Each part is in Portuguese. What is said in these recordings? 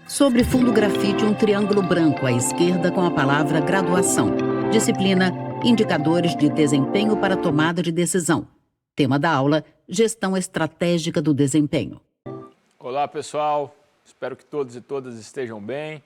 Sobre fundo grafite, um triângulo branco à esquerda com a palavra graduação. Disciplina, indicadores de desempenho para tomada de decisão. Tema da aula, gestão estratégica do desempenho. Olá pessoal, espero que todos e todas estejam bem.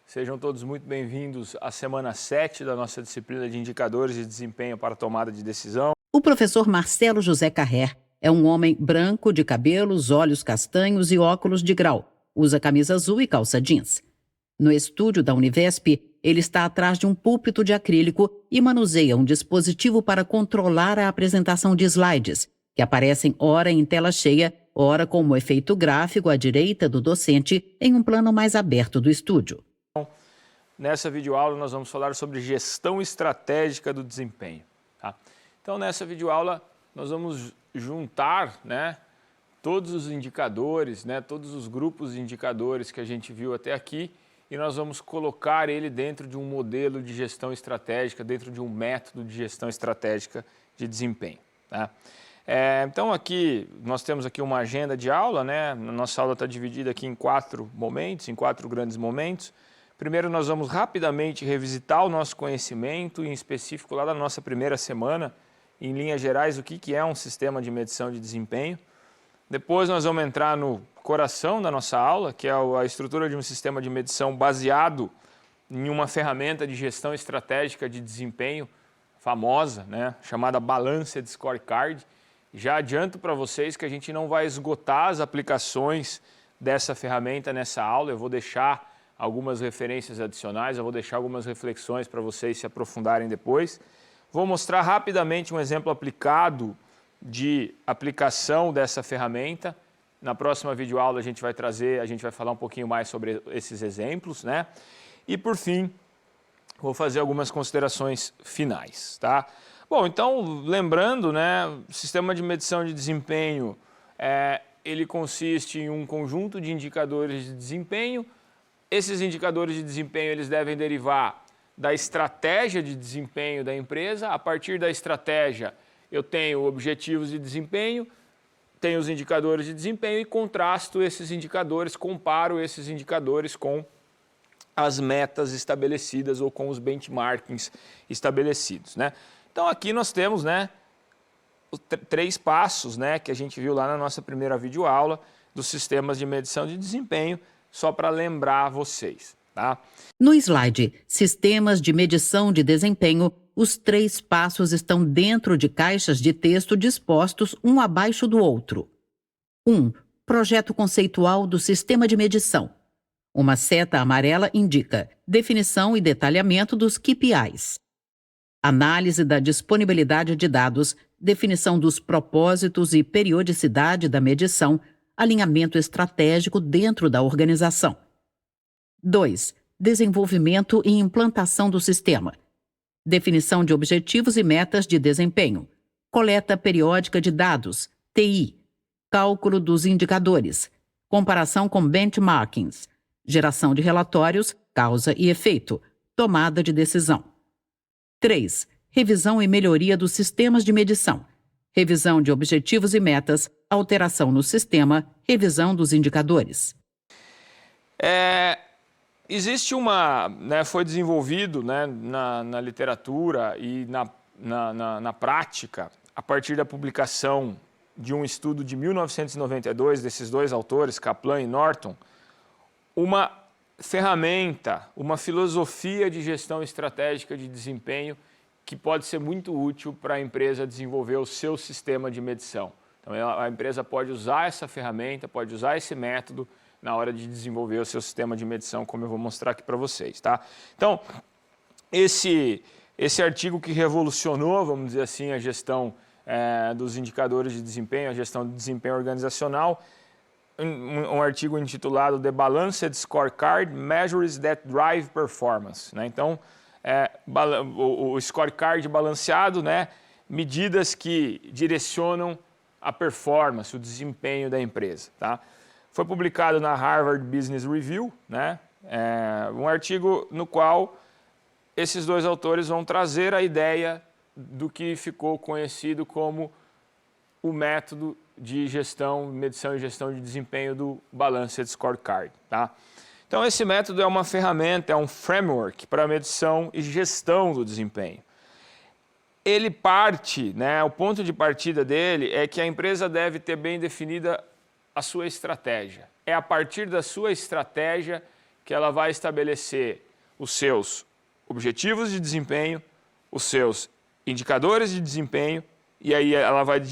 Sejam todos muito bem-vindos à semana 7 da nossa disciplina de indicadores de desempenho para tomada de decisão. O professor Marcelo José Carrer é um homem branco de cabelos, olhos castanhos e óculos de grau. Usa camisa azul e calça jeans. No estúdio da Univesp, ele está atrás de um púlpito de acrílico e manuseia um dispositivo para controlar a apresentação de slides, que aparecem ora em tela cheia, ora como efeito gráfico à direita do docente em um plano mais aberto do estúdio. Nessa videoaula nós vamos falar sobre gestão estratégica do desempenho. Tá? Então nessa videoaula nós vamos juntar, todos os indicadores, todos os grupos de indicadores que a gente viu até aqui e nós vamos colocar ele dentro de um modelo de gestão estratégica, dentro de um método de gestão estratégica de desempenho. Tá? Então aqui nós temos aqui uma agenda de aula, A nossa aula está dividida aqui em 4 momentos, em 4 grandes momentos. Primeiro nós vamos rapidamente revisitar o nosso conhecimento, em específico lá da nossa primeira semana, em linhas gerais, o que é um sistema de medição de desempenho. Depois nós vamos entrar no coração da nossa aula, que é a estrutura de um sistema de medição baseado em uma ferramenta de gestão estratégica de desempenho famosa, chamada Balanced Scorecard. Já adianto para vocês que a gente não vai esgotar as aplicações dessa ferramenta nessa aula, eu vou deixar algumas referências adicionais, eu vou deixar algumas reflexões para vocês se aprofundarem depois. Vou mostrar rapidamente um exemplo aplicado de aplicação dessa ferramenta. Na próxima videoaula a gente vai falar um pouquinho mais sobre esses exemplos, E por fim, vou fazer algumas considerações finais, tá? Bom, então lembrando, o sistema de medição de desempenho, ele consiste em um conjunto de indicadores de desempenho. Esses indicadores de desempenho eles devem derivar da estratégia de desempenho da empresa. A partir da estratégia eu tenho objetivos de desempenho, tenho os indicadores de desempenho e contrasto esses indicadores, comparo esses indicadores com as metas estabelecidas ou com os benchmarkings estabelecidos. Então aqui nós temos os 3 passos que a gente viu lá na nossa primeira videoaula dos sistemas de medição de desempenho, só para lembrar vocês. Tá? No slide Sistemas de Medição de Desempenho, os 3 passos estão dentro de caixas de texto dispostos um abaixo do outro. 1. Projeto conceitual do sistema de medição. Uma seta amarela indica definição e detalhamento dos KPIs. Análise da disponibilidade de dados, definição dos propósitos e periodicidade da medição, alinhamento estratégico dentro da organização. 2. Desenvolvimento e implantação do sistema. Definição de objetivos e metas de desempenho. Coleta periódica de dados, TI. Cálculo dos indicadores. Comparação com benchmarkings. Geração de relatórios, causa e efeito. Tomada de decisão. 3. Revisão e melhoria dos sistemas de medição. Revisão de objetivos e metas, alteração no sistema, revisão dos indicadores. Existe foi desenvolvido na literatura e na prática, a partir da publicação de um estudo de 1992, desses 2 autores, Kaplan e Norton, uma ferramenta, uma filosofia de gestão estratégica de desempenho que pode ser muito útil para a empresa desenvolver o seu sistema de medição. Então a empresa pode usar essa ferramenta, pode usar esse método na hora de desenvolver o seu sistema de medição, como eu vou mostrar aqui para vocês. Tá? Então, esse artigo que revolucionou, vamos dizer assim, a gestão dos indicadores de desempenho, a gestão de desempenho organizacional, um artigo intitulado The Balanced Scorecard, Measures that Drive Performance. Então, o scorecard balanceado, medidas que direcionam a performance, o desempenho da empresa. Tá? Foi publicado na Harvard Business Review, um artigo no qual esses 2 autores vão trazer a ideia do que ficou conhecido como o método de gestão, medição e gestão de desempenho do Balanced Scorecard. Tá? Então, esse método é uma ferramenta, é um framework para medição e gestão do desempenho. Ele parte, o ponto de partida dele é que a empresa deve ter bem definida a sua estratégia. É a partir da sua estratégia que ela vai estabelecer os seus objetivos de desempenho, os seus indicadores de desempenho, e aí ela vai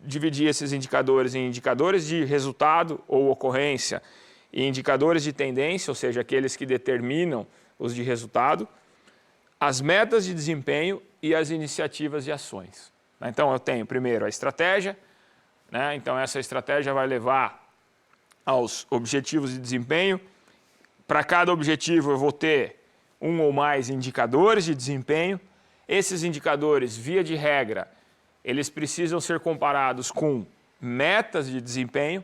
dividir esses indicadores em indicadores de resultado ou ocorrência e indicadores de tendência, ou seja, aqueles que determinam os de resultado, as metas de desempenho e as iniciativas e ações. Então, eu tenho primeiro a estratégia, então essa estratégia vai levar aos objetivos de desempenho. Para cada objetivo eu vou ter um ou mais indicadores de desempenho. Esses indicadores, via de regra, eles precisam ser comparados com metas de desempenho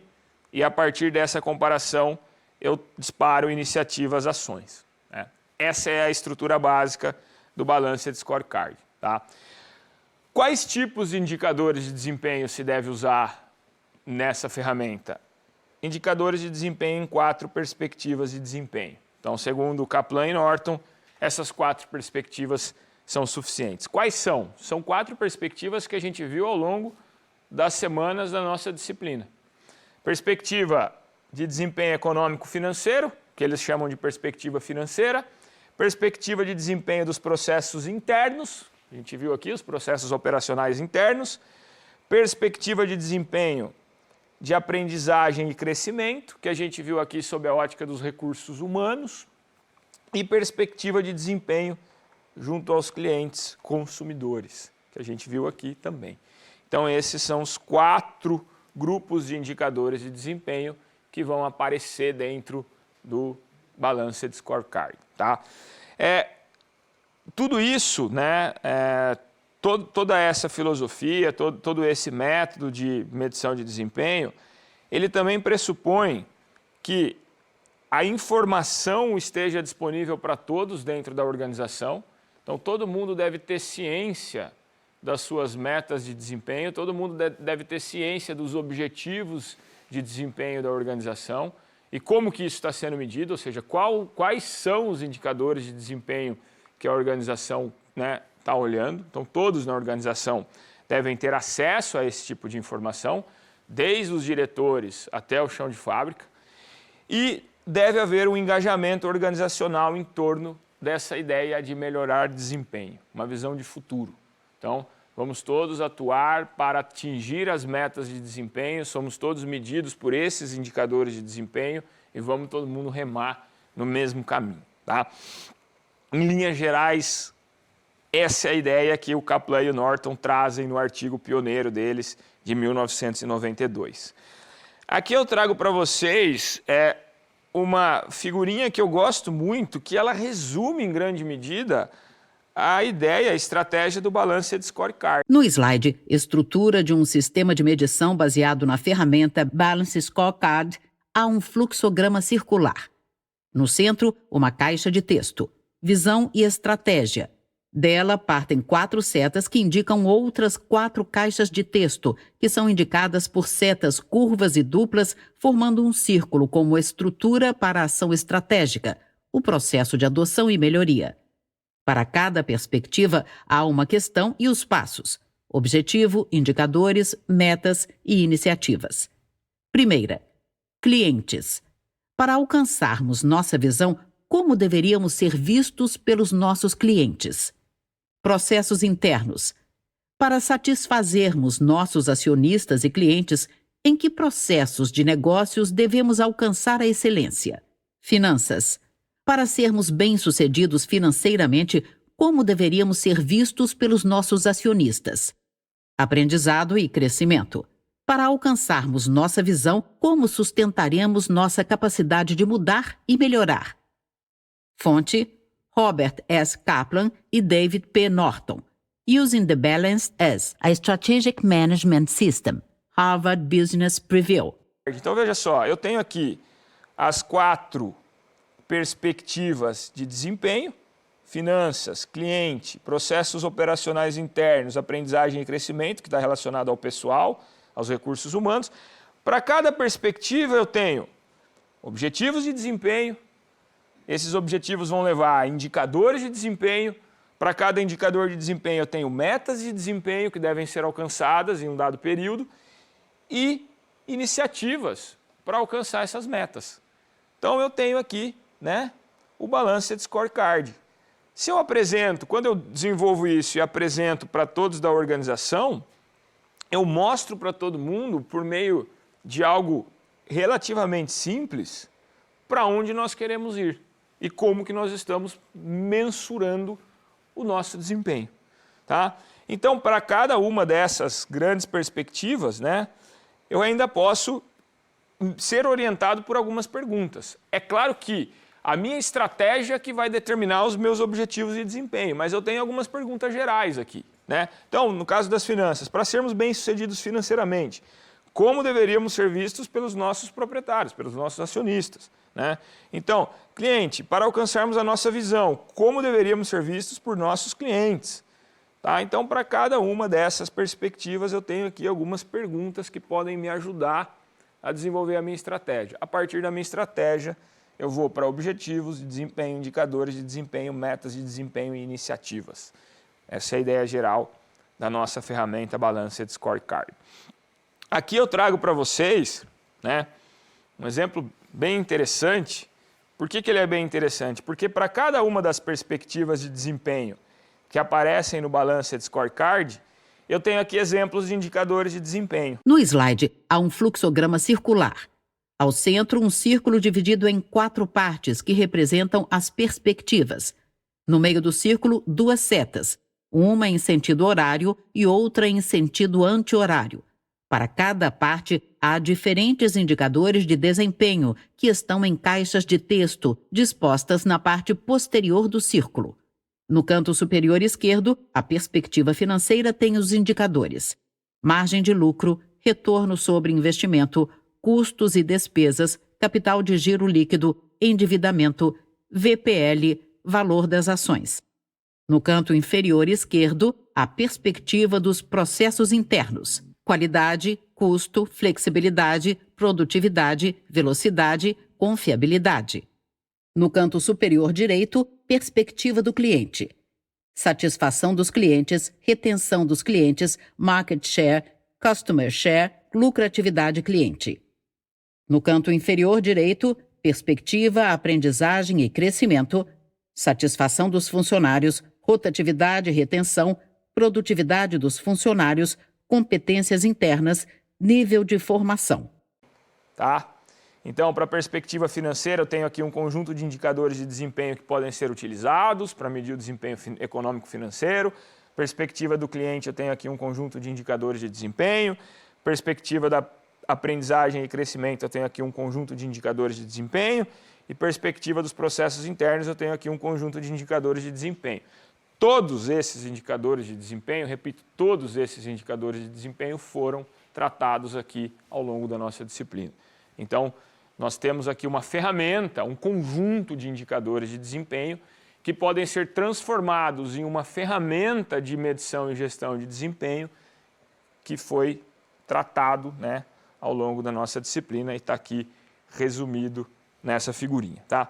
e a partir dessa comparação eu disparo iniciativas, ações. Essa é a estrutura básica do Balanced Scorecard. Tá? Quais tipos de indicadores de desempenho se deve usar nessa ferramenta? Indicadores de desempenho em 4 perspectivas de desempenho. Então, segundo Kaplan e Norton, essas 4 perspectivas são suficientes. Quais são? São 4 perspectivas que a gente viu ao longo das semanas da nossa disciplina. Perspectiva de desempenho econômico-financeiro, que eles chamam de perspectiva financeira. Perspectiva de desempenho dos processos internos, a gente viu aqui os processos operacionais internos. Perspectiva de desempenho de aprendizagem e crescimento, que a gente viu aqui sob a ótica dos recursos humanos. E perspectiva de desempenho junto aos clientes consumidores, que a gente viu aqui também. Então, esses são os 4 grupos de indicadores de desempenho que vão aparecer dentro do Balanced Scorecard. Tá? Tudo isso, toda essa filosofia, todo esse método de medição de desempenho, ele também pressupõe que a informação esteja disponível para todos dentro da organização. Então, todo mundo deve ter ciência das suas metas de desempenho, todo mundo deve ter ciência dos objetivos de desempenho da organização e como que isso está sendo medido, ou seja, quais são os indicadores de desempenho que a organização está olhando. Então, todos na organização devem ter acesso a esse tipo de informação, desde os diretores até o chão de fábrica, e deve haver um engajamento organizacional em torno dessa ideia de melhorar desempenho, uma visão de futuro. Então, vamos todos atuar para atingir as metas de desempenho, somos todos medidos por esses indicadores de desempenho e vamos todo mundo remar no mesmo caminho. Tá? Em linhas gerais, essa é a ideia que o Kaplan e o Norton trazem no artigo pioneiro deles de 1992. Aqui eu trago para vocês uma figurinha que eu gosto muito, que ela resume em grande medida a ideia, a estratégia do Balanced Scorecard. No slide, estrutura de um sistema de medição baseado na ferramenta Balanced Scorecard, há um fluxograma circular. No centro, uma caixa de texto, visão e estratégia. Dela partem 4 setas que indicam outras 4 caixas de texto, que são indicadas por setas curvas e duplas, formando um círculo como estrutura para a ação estratégica, o processo de adoção e melhoria. Para cada perspectiva, há uma questão e os passos: objetivo, indicadores, metas e iniciativas. Primeira, clientes. Para alcançarmos nossa visão, como deveríamos ser vistos pelos nossos clientes? Processos internos. Para satisfazermos nossos acionistas e clientes, em que processos de negócios devemos alcançar a excelência? Finanças. Para sermos bem-sucedidos financeiramente, como deveríamos ser vistos pelos nossos acionistas? Aprendizado e crescimento. Para alcançarmos nossa visão, como sustentaremos nossa capacidade de mudar e melhorar? Fonte: Robert S. Kaplan e David P. Norton. Using the Balance as a Strategic Management System. Harvard Business Review. Então, veja só, eu tenho aqui as 4 perspectivas de desempenho: finanças, cliente, processos operacionais internos, aprendizagem e crescimento, que está relacionado ao pessoal, aos recursos humanos. Para cada perspectiva eu tenho objetivos de desempenho, Esses objetivos vão levar a indicadores de desempenho. Para cada indicador de desempenho eu tenho metas de desempenho que devem ser alcançadas em um dado período e iniciativas para alcançar essas metas. Então eu tenho aqui, né, o Balanced Scorecard. Se eu apresento, quando eu desenvolvo isso e apresento para todos da organização, eu mostro para todo mundo, por meio de algo relativamente simples, para onde nós queremos ir e como que nós estamos mensurando o nosso desempenho. Tá? Então, para cada uma dessas grandes perspectivas, né, eu ainda posso ser orientado por algumas perguntas. É claro que a minha estratégia que vai determinar os meus objetivos de desempenho, mas eu tenho algumas perguntas gerais aqui, né? Então, no caso das finanças, para sermos bem-sucedidos financeiramente, como deveríamos ser vistos pelos nossos proprietários, pelos nossos acionistas, né? Então, cliente, para alcançarmos a nossa visão, como deveríamos ser vistos por nossos clientes? Tá? Então, para cada uma dessas perspectivas, eu tenho aqui algumas perguntas que podem me ajudar a desenvolver a minha estratégia. A partir da minha estratégia, eu vou para objetivos de desempenho, indicadores de desempenho, metas de desempenho e iniciativas. Essa é a ideia geral da nossa ferramenta Balanced Scorecard. Aqui eu trago para vocês, né, um exemplo bem interessante. Por que ele é bem interessante? Porque para cada uma das perspectivas de desempenho que aparecem no Balanced Scorecard, eu tenho aqui exemplos de indicadores de desempenho. No slide, há um fluxograma circular. Ao centro, um círculo dividido em 4 partes que representam as perspectivas. No meio do círculo, 2 setas, uma em sentido horário e outra em sentido anti-horário. Para cada parte, há diferentes indicadores de desempenho que estão em caixas de texto dispostas na parte posterior do círculo. No canto superior esquerdo, a perspectiva financeira tem os indicadores: margem de lucro, retorno sobre investimento, custos e despesas, capital de giro líquido, endividamento, VPL, valor das ações. No canto inferior esquerdo, a perspectiva dos processos internos: qualidade, custo, flexibilidade, produtividade, velocidade, confiabilidade. No canto superior direito, perspectiva do cliente: satisfação dos clientes, retenção dos clientes, market share, customer share, lucratividade cliente. No canto inferior direito, perspectiva, aprendizagem e crescimento, satisfação dos funcionários, rotatividade e retenção, produtividade dos funcionários, competências internas, nível de formação. Tá? Então, para a perspectiva financeira, eu tenho aqui um conjunto de indicadores de desempenho que podem ser utilizados para medir o desempenho econômico financeiro. Perspectiva do cliente, eu tenho aqui um conjunto de indicadores de desempenho. Perspectiva da aprendizagem e crescimento, eu tenho aqui um conjunto de indicadores de desempenho. E perspectiva dos processos internos, eu tenho aqui um conjunto de indicadores de desempenho. Todos esses indicadores de desempenho, repito, todos esses indicadores de desempenho foram tratados aqui ao longo da nossa disciplina. Então, nós temos aqui uma ferramenta, um conjunto de indicadores de desempenho que podem ser transformados em uma ferramenta de medição e gestão de desempenho que foi tratado, né, ao longo da nossa disciplina e está aqui resumido nessa figurinha. Tá?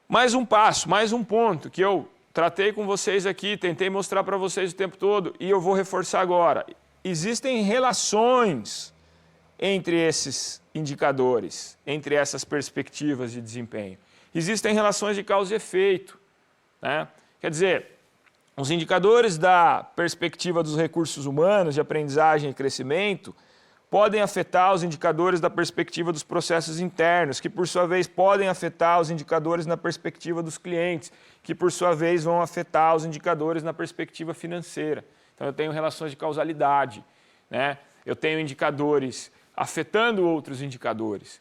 Mais um passo, mais um ponto que eu tratei com vocês aqui, tentei mostrar para vocês o tempo todo e eu vou reforçar agora. Existem relações entre esses indicadores, entre essas perspectivas de desempenho. Existem relações de causa e efeito, né? Quer dizer, os indicadores da perspectiva dos recursos humanos, de aprendizagem e crescimento, podem afetar os indicadores da perspectiva dos processos internos, que por sua vez podem afetar os indicadores na perspectiva dos clientes, que por sua vez vão afetar os indicadores na perspectiva financeira. Então eu tenho relações de causalidade, né? Eu tenho indicadores afetando outros indicadores.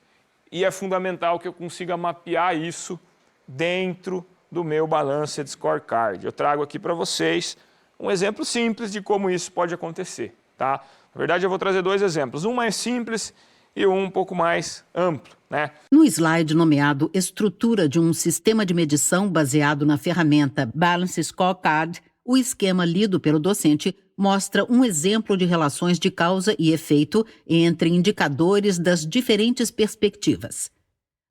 E é fundamental que eu consiga mapear isso dentro do meu Balanced Scorecard. Eu trago aqui para vocês um exemplo simples de como isso pode acontecer. Tá? Na verdade, eu vou trazer 2 exemplos, um mais simples e um pouco mais amplo, né? No slide nomeado Estrutura de um sistema de medição baseado na ferramenta Balanced Scorecard, o esquema lido pelo docente mostra um exemplo de relações de causa e efeito entre indicadores das diferentes perspectivas.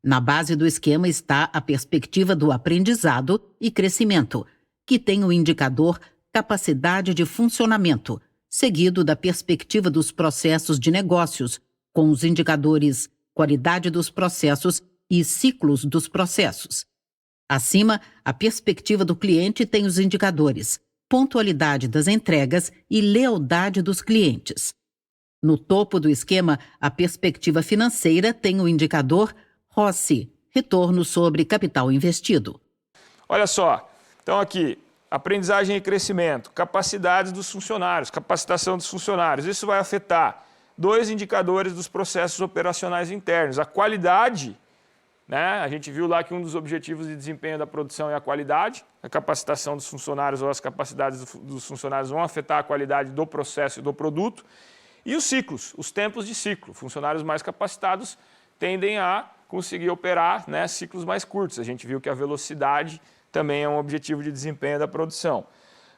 Na base do esquema está a perspectiva do aprendizado e crescimento, que tem o indicador capacidade de funcionamento, seguido da perspectiva dos processos de negócios, com os indicadores qualidade dos processos e ciclos dos processos. Acima, a perspectiva do cliente tem os indicadores pontualidade das entregas e lealdade dos clientes. No topo do esquema, a perspectiva financeira tem o indicador ROCE, retorno sobre capital investido. Olha só, então aqui, aprendizagem e crescimento, capacidades dos funcionários, capacitação dos funcionários. Isso vai afetar 2 indicadores dos processos operacionais internos. A qualidade, né? A gente viu lá que um dos objetivos de desempenho da produção é a qualidade. A capacitação dos funcionários ou as capacidades dos funcionários vão afetar a qualidade do processo e do produto. E os ciclos, os tempos de ciclo. Funcionários mais capacitados tendem a conseguir operar, né, ciclos mais curtos. A gente viu que a velocidade também é um objetivo de desempenho da produção.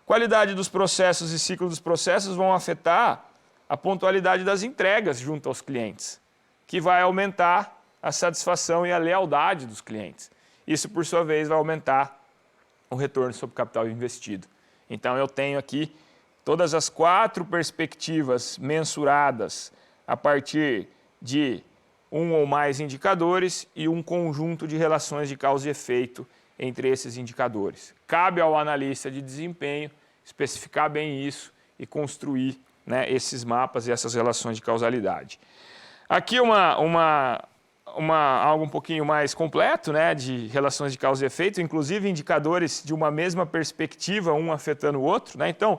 Qualidade dos processos e ciclo dos processos vão afetar a pontualidade das entregas junto aos clientes, que vai aumentar a satisfação e a lealdade dos clientes. Isso, por sua vez, vai aumentar o retorno sobre o capital investido. Então, eu tenho aqui todas as 4 perspectivas mensuradas a partir de um ou mais indicadores e um conjunto de relações de causa e efeito entre esses indicadores. Cabe ao analista de desempenho especificar bem isso e construir, né, esses mapas e essas relações de causalidade. Aqui algo um pouquinho mais completo, né, de relações de causa e efeito, inclusive indicadores de uma mesma perspectiva, um afetando o outro, né? Então,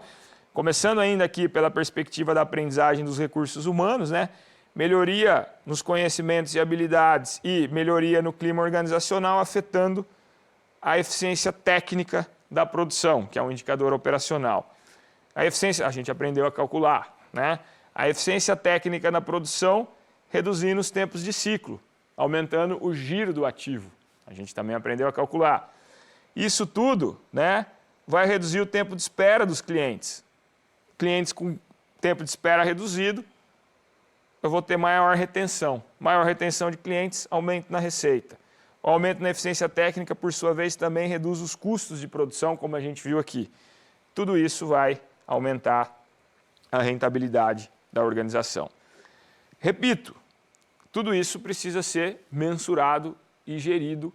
começando ainda aqui pela perspectiva da aprendizagem dos recursos humanos, né? Melhoria nos conhecimentos e habilidades e melhoria no clima organizacional afetando a eficiência técnica da produção, que é um indicador operacional. A eficiência, a gente aprendeu a calcular, né? A eficiência técnica na produção reduzindo os tempos de ciclo, aumentando o giro do ativo. A gente também aprendeu a calcular. Isso tudo, né, vai reduzir o tempo de espera dos clientes. Clientes com tempo de espera reduzido, eu vou ter maior retenção. Maior retenção de clientes, aumento na receita. O aumento na eficiência técnica, por sua vez, também reduz os custos de produção, como a gente viu aqui. Tudo isso vai aumentar a rentabilidade da organização. Repito, tudo isso precisa ser mensurado e gerido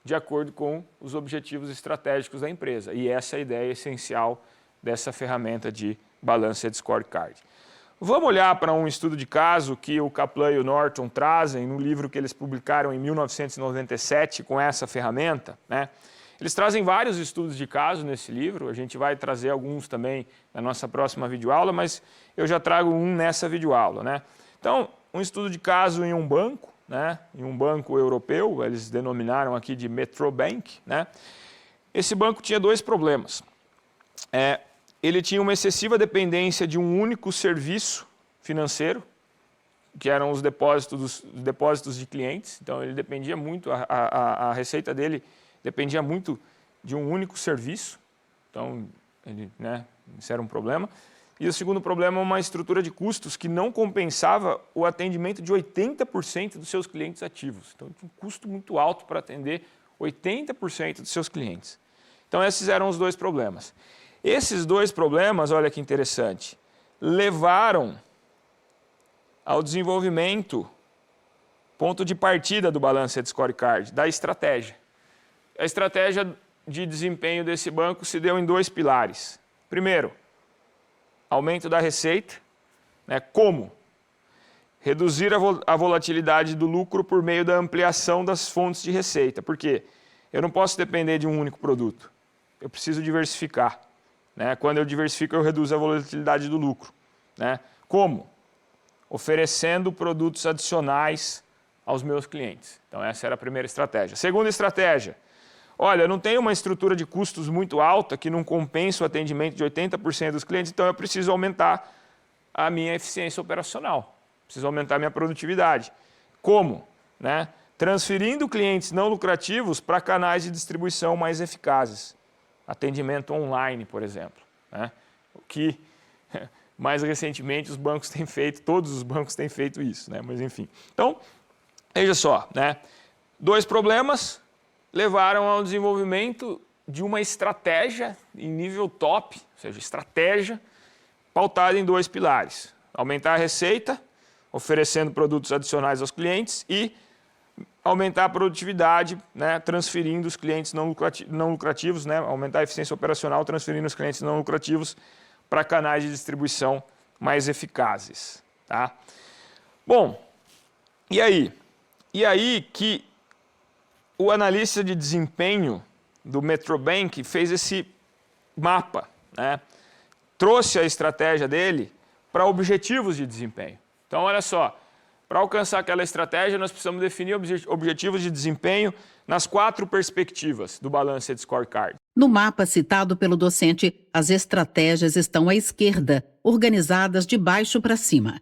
de acordo com os objetivos estratégicos da empresa. E essa é a ideia essencial dessa ferramenta de Balanced Scorecard. Vamos olhar para um estudo de caso que o Kaplan e o Norton trazem no livro que eles publicaram em 1997 com essa ferramenta, né? Eles trazem vários estudos de caso nesse livro, a gente vai trazer alguns também na nossa próxima videoaula, mas eu já trago um nessa videoaula, né? Então, um estudo de caso em um banco, né? Em um banco europeu, eles denominaram aqui de Metrobank, né? Esse banco tinha 2 problemas. Ele tinha uma excessiva dependência de um único serviço financeiro, que eram os depósitos de clientes. Então, ele dependia muito, a receita dele dependia muito de um único serviço. Então, isso era um problema. E o segundo problema é uma estrutura de custos que não compensava o atendimento de 80% dos seus clientes ativos. Então, tinha um custo muito alto para atender 80% dos seus clientes. Então, esses eram os 2 problemas. Esses 2 problemas, olha que interessante, levaram ao desenvolvimento, ponto de partida do Balanced Scorecard, da estratégia. A estratégia de desempenho desse banco se deu em 2 pilares. Primeiro, aumento da receita, né? Como? Reduzir a volatilidade do lucro por meio da ampliação das fontes de receita. Por quê? Eu não posso depender de um único produto. Eu preciso diversificar, né? Quando eu diversifico, eu reduzo a volatilidade do lucro, né? Como? Oferecendo produtos adicionais aos meus clientes. Então, essa era a primeira estratégia. Segunda estratégia. Olha, eu não tenho uma estrutura de custos muito alta que não compensa o atendimento de 80% dos clientes, então eu preciso aumentar a minha eficiência operacional. Preciso aumentar a minha produtividade. Como? Né? Transferindo clientes não lucrativos para canais de distribuição mais eficazes. Atendimento online, por exemplo, né? O que mais recentemente os bancos têm feito, todos os bancos têm feito isso, né? Mas enfim. Então, veja só, né? Dois problemas levaram ao desenvolvimento de uma estratégia em nível top, ou seja, estratégia pautada em dois pilares. Aumentar a receita, oferecendo produtos adicionais aos clientes, e aumentar a produtividade, né, transferindo os clientes não lucrativos, né, aumentar a eficiência operacional, transferindo os clientes não lucrativos para canais de distribuição mais eficazes. Tá? Bom, e aí? E aí que o analista de desempenho do Metrobank fez esse mapa, né? Trouxe a estratégia dele para objetivos de desempenho. Então, olha só, para alcançar aquela estratégia, nós precisamos definir objetivos de desempenho nas 4 perspectivas do Balanced Scorecard. No mapa citado pelo docente, as estratégias estão à esquerda, organizadas de baixo para cima.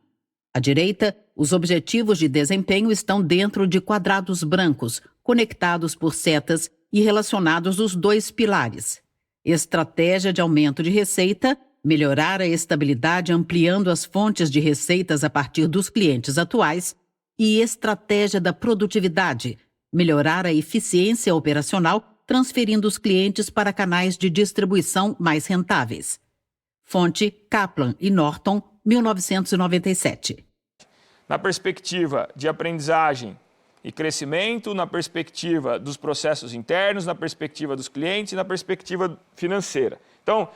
À direita, os objetivos de desempenho estão dentro de quadrados brancos, conectados por setas e relacionados aos 2 pilares. Estratégia de aumento de receita, melhorar a estabilidade ampliando as fontes de receitas a partir dos clientes atuais, e estratégia da produtividade, melhorar a eficiência operacional transferindo os clientes para canais de distribuição mais rentáveis. Fonte Kaplan e Norton, 1997. Na perspectiva de aprendizagem e crescimento, na perspectiva dos processos internos, na perspectiva dos clientes e na perspectiva financeira. Então,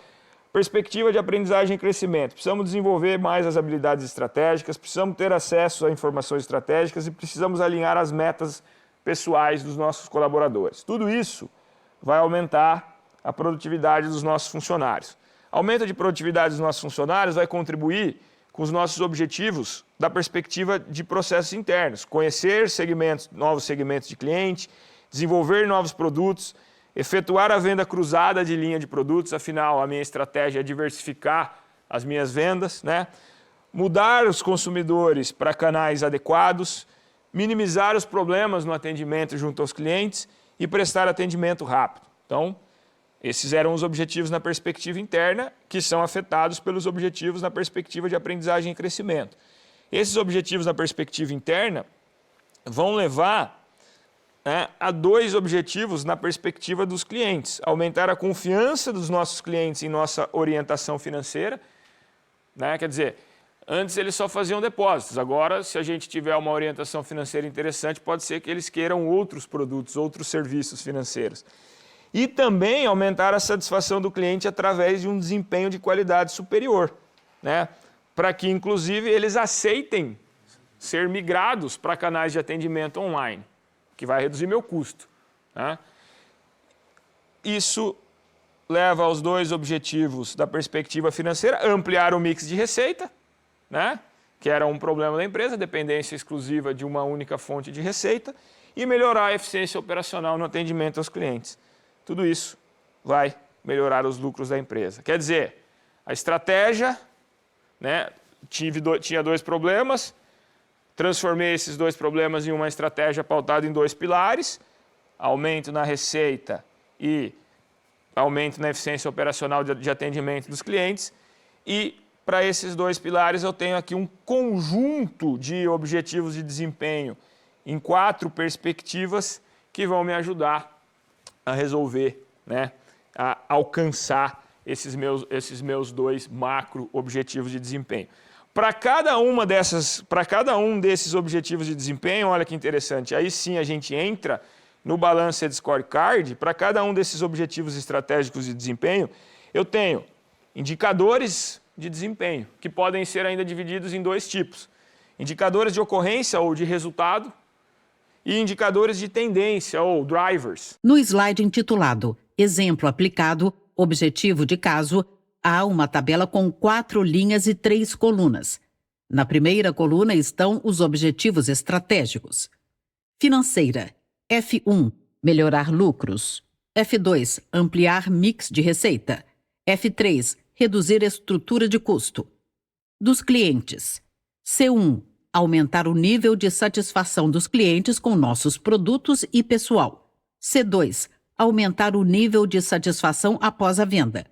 perspectiva de aprendizagem e crescimento. Precisamos desenvolver mais as habilidades estratégicas, precisamos ter acesso a informações estratégicas e precisamos alinhar as metas pessoais dos nossos colaboradores. Tudo isso vai aumentar a produtividade dos nossos funcionários. Aumento de produtividade dos nossos funcionários vai contribuir com os nossos objetivos da perspectiva de processos internos. Conhecer novos segmentos de cliente, desenvolver novos produtos, efetuar a venda cruzada de linha de produtos, afinal, a minha estratégia é diversificar as minhas vendas, né? Mudar os consumidores para canais adequados, minimizar os problemas no atendimento junto aos clientes e prestar atendimento rápido. Então, esses eram os objetivos na perspectiva interna, que são afetados pelos objetivos na perspectiva de aprendizagem e crescimento. Esses objetivos na perspectiva interna vão levar, né, a 2 objetivos na perspectiva dos clientes. Aumentar a confiança dos nossos clientes em nossa orientação financeira, né? Quer dizer, antes eles só faziam depósitos, agora se a gente tiver uma orientação financeira interessante, pode ser que eles queiram outros produtos, outros serviços financeiros. E também aumentar a satisfação do cliente através de um desempenho de qualidade superior, né? Para que, inclusive, eles aceitem ser migrados para canais de atendimento online, que vai reduzir meu custo, né? Isso leva aos 2 objetivos da perspectiva financeira: ampliar o mix de receita, né? Que era um problema da empresa, dependência exclusiva de uma única fonte de receita, e melhorar a eficiência operacional no atendimento aos clientes. Tudo isso vai melhorar os lucros da empresa. Quer dizer, a estratégia, né, tinha 2 problemas, transformei esses 2 problemas em uma estratégia pautada em 2 pilares: aumento na receita e aumento na eficiência operacional de atendimento dos clientes. E para esses 2 pilares eu tenho aqui um conjunto de objetivos de desempenho em 4 perspectivas que vão me ajudar a resolver, né, a alcançar esses meus 2 macro objetivos de desempenho. Para cada um desses objetivos de desempenho, olha que interessante, aí sim a gente entra no Balanced Scorecard. Para cada um desses objetivos estratégicos de desempenho, eu tenho indicadores de desempenho, que podem ser ainda divididos em 2 tipos: indicadores de ocorrência ou de resultado, e indicadores de tendência, ou drivers. No slide intitulado Exemplo aplicado, objetivo de caso, há uma tabela com 4 linhas e 3 colunas. Na primeira coluna estão os objetivos estratégicos. Financeira. F1, melhorar lucros. F2, ampliar mix de receita. F3, reduzir estrutura de custo. Dos clientes. C1, aumentar o nível de satisfação dos clientes com nossos produtos e pessoal. C2, aumentar o nível de satisfação após a venda.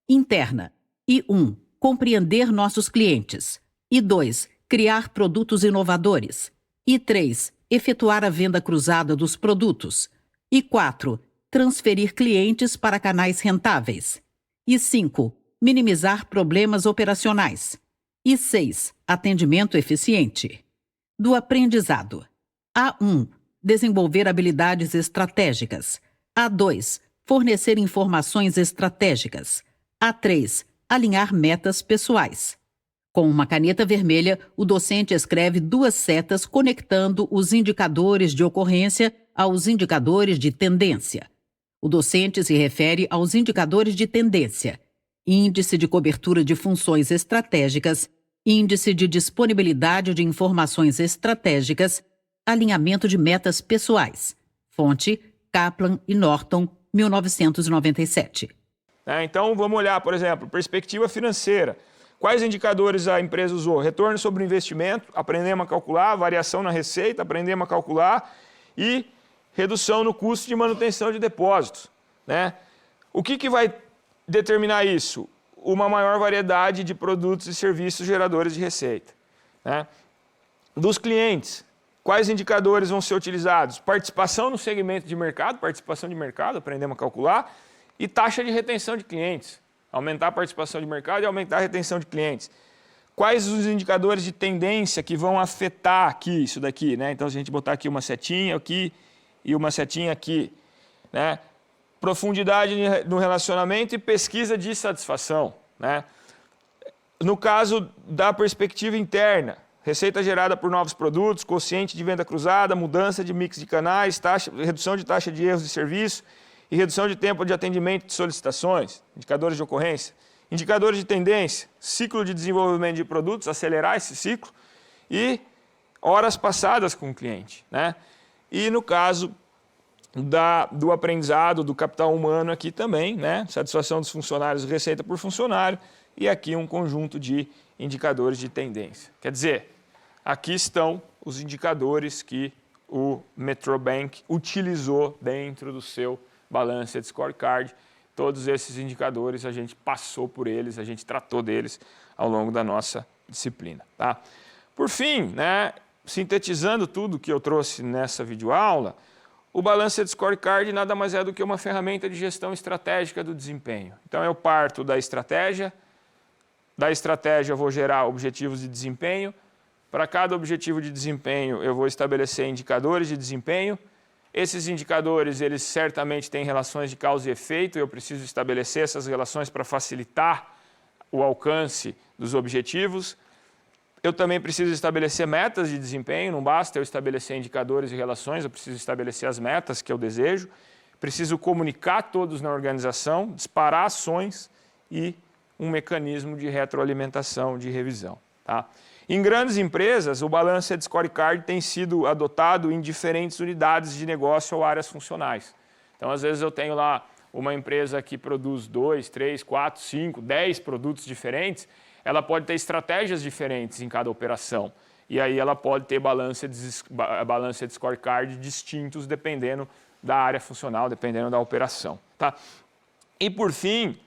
Interna. I1, compreender nossos clientes. I2, criar produtos inovadores. I3, efetuar a venda cruzada dos produtos. E 4. Transferir clientes para canais rentáveis. E 5. Minimizar problemas operacionais. E 6. Atendimento eficiente. Do aprendizado. A1. Desenvolver habilidades estratégicas. A2. Fornecer informações estratégicas. A3. Alinhar metas pessoais. Com uma caneta vermelha, o docente escreve 2 setas conectando os indicadores de ocorrência aos indicadores de tendência. O docente se refere aos indicadores de tendência: índice de cobertura de funções estratégicas, índice de disponibilidade de informações estratégicas, alinhamento de metas pessoais. Fonte: Kaplan e Norton, 1997. Então, vamos olhar, por exemplo, perspectiva financeira. Quais indicadores a empresa usou? Retorno sobre o investimento, aprendemos a calcular, variação na receita, aprendemos a calcular, e redução no custo de manutenção de depósitos. O que vai determinar isso? Uma maior variedade de produtos e serviços geradores de receita. Dos clientes, quais indicadores vão ser utilizados? Participação no segmento de mercado, aprendemos a calcular, e taxa de retenção de clientes. Aumentar a participação de mercado e aumentar a retenção de clientes. Quais os indicadores de tendência que vão afetar aqui isso daqui? Então, se a gente botar aqui uma setinha aqui e uma setinha aqui. Profundidade no relacionamento e pesquisa de satisfação. No caso da perspectiva interna, receita gerada por novos produtos, quociente de venda cruzada, mudança de mix de canais, redução de taxa de erros de serviço, e redução de tempo de atendimento de solicitações, indicadores de ocorrência, indicadores de tendência, ciclo de desenvolvimento de produtos, acelerar esse ciclo, e horas passadas com o cliente. E no caso do aprendizado, do capital humano aqui também, satisfação dos funcionários, receita por funcionário, e aqui um conjunto de indicadores de tendência. Quer dizer, aqui estão os indicadores que o Metrobank utilizou dentro do seu Balanced Scorecard. Todos esses indicadores a gente passou por eles, a gente tratou deles ao longo da nossa disciplina. Por fim, sintetizando tudo que eu trouxe nessa videoaula, o Balanced Scorecard nada mais é do que uma ferramenta de gestão estratégica do desempenho. Então eu parto da estratégia eu vou gerar objetivos de desempenho, para cada objetivo de desempenho eu vou estabelecer indicadores de desempenho. Esses indicadores, eles certamente têm relações de causa e efeito, eu preciso estabelecer essas relações para facilitar o alcance dos objetivos. Eu também preciso estabelecer metas de desempenho, não basta eu estabelecer indicadores e relações, eu preciso estabelecer as metas que eu desejo. Preciso comunicar todos na organização, disparar ações e um mecanismo de retroalimentação, de revisão. Em grandes empresas, o Balanced Scorecard tem sido adotado em diferentes unidades de negócio ou áreas funcionais. Então, às vezes eu tenho lá uma empresa que produz 2, 3, 4, 5, 10 produtos diferentes, ela pode ter estratégias diferentes em cada operação. E aí ela pode ter Balanced Scorecard distintos dependendo da área funcional, dependendo da operação. E por fim,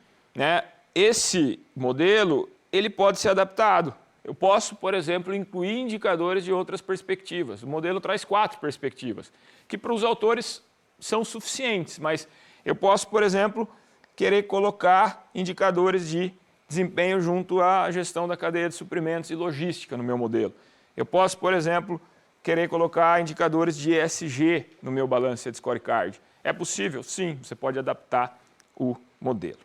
esse modelo ele pode ser adaptado. Eu posso, por exemplo, incluir indicadores de outras perspectivas. O modelo traz 4 perspectivas, que para os autores são suficientes, mas eu posso, por exemplo, querer colocar indicadores de desempenho junto à gestão da cadeia de suprimentos e logística no meu modelo. Eu posso, por exemplo, querer colocar indicadores de ESG no meu Balanced Scorecard. É possível? Sim, você pode adaptar o modelo.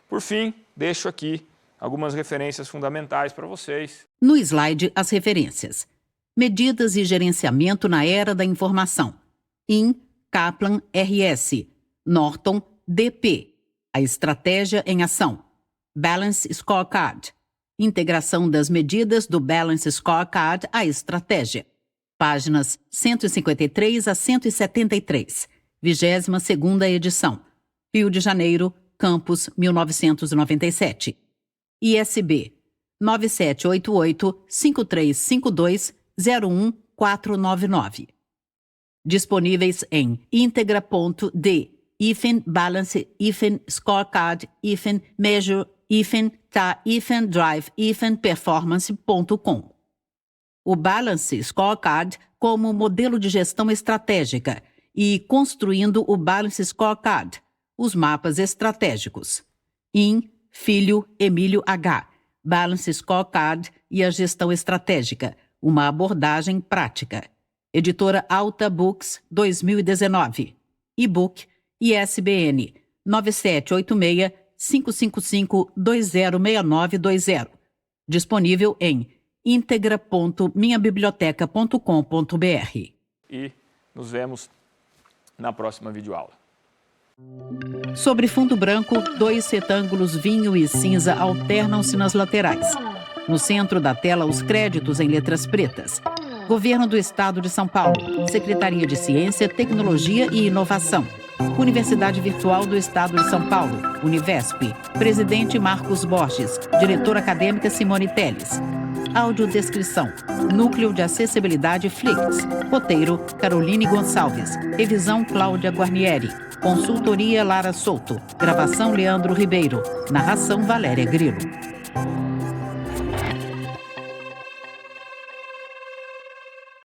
Por fim, deixo aqui algumas referências fundamentais para vocês. No slide, as referências. Medidas e gerenciamento na era da informação. IN, Kaplan, RS. Norton, DP. A estratégia em ação. Balance Scorecard. Integração das medidas do Balance Scorecard à estratégia. Páginas 153 a 173. 22ª edição. Rio de Janeiro, Campus, 1997. ISB 9788-5352-01499. Disponíveis em integra.d, Balance, Scorecard, Measure, Drive, Performance.com. O Balance Scorecard como modelo de gestão estratégica e construindo o Balance Scorecard, os mapas estratégicos. In, Filho, Emílio H. Balance Scorecard e a gestão estratégica, uma abordagem prática. Editora Alta Books, 2019. E-book ISBN 9786-555-206920. Disponível em integra.minhabiblioteca.com.br. E nos vemos na próxima videoaula. Sobre fundo branco, 2 retângulos vinho e cinza alternam-se nas laterais. No centro da tela, os créditos em letras pretas. Governo do Estado de São Paulo, Secretaria de Ciência, Tecnologia e Inovação. Universidade Virtual do Estado de São Paulo, Univesp. Presidente Marcos Borges. Diretora acadêmica Simone Telles. Audiodescrição. Núcleo de Acessibilidade Flix. Roteiro, Caroline Gonçalves. Revisão, Cláudia Guarnieri. Consultoria, Lara Souto. Gravação, Leandro Ribeiro. Narração, Valéria Grilo.